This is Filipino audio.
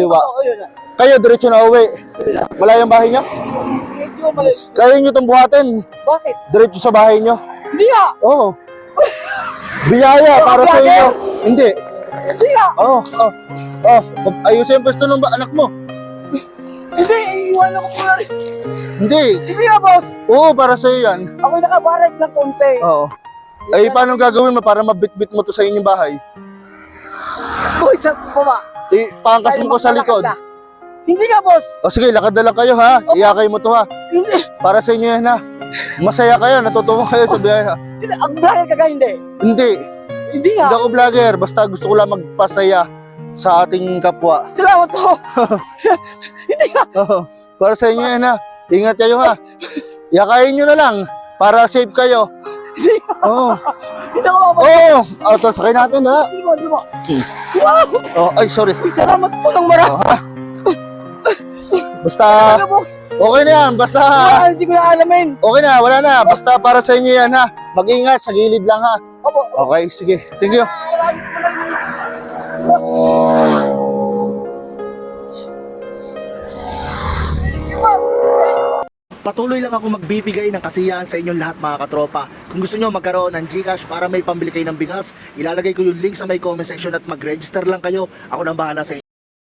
kaliwa. Oo, yun na. Kayo, diretso na uwi. Malayang bahay nyo? Medyo mali. Kaya nyo itong buhatin. Bakit? Diretso sa bahay nyo. Hindi nga. Oo. Biyaya para sa inyo. Hindi. Hindi nga. Oo. Ayusin yung pwesto ng anak mo. Hindi, iiwan ako muna rin. Hindi. Hindi nga, boss. Oo, para sa iyo yan. Ako'y nakabarag ng konti. Oo. Ay, paano gagawin mo para mabitbit mo to sa inyong bahay? Boy, saan po ba? Pangkas mo ko sa likod. Na. Hindi nga, boss. O sige, lakad na lang kayo ha. Iyakay mo to ha. Hindi. Para sa inyo yan ha. Masaya kayo, natutuwa kayo sa biyahe ha. Hindi. Ang vlogger ka ka, hindi. Hindi. Hindi nga. Hindi ako vlogger. Basta gusto ko lang magpasaya sa ating kapwa. Salamat po. Hindi nga. Oo. Para sa inyo yan ha. Ingat kayo ha. Iyakayin nyo na lang. Para safe kayo. Hindi nga. Oo. Hindi ako mababa. Oo. Oh, sakay natin ha. Hindi mo, hindi mo. Wow. Oh, ay, sorry. Uy, salamat po ng marami. Oh, ha? Basta, Ano po? okay na yan. Basta, Hindi ko na alamin. okay na, wala na. Basta para sa inyo yan ha. Mag-ingat, sa gilid lang ha. Opo. Okay, sige. Thank you. Patuloy lang ako magbibigay ng kasiyahan sa inyong lahat mga katropa. Kung gusto nyo magkaroon ng GCash para may pambili kayo ng bigas, ilalagay ko yung link sa may comment section at mag-register lang kayo. Ako nang bahala sa inyo.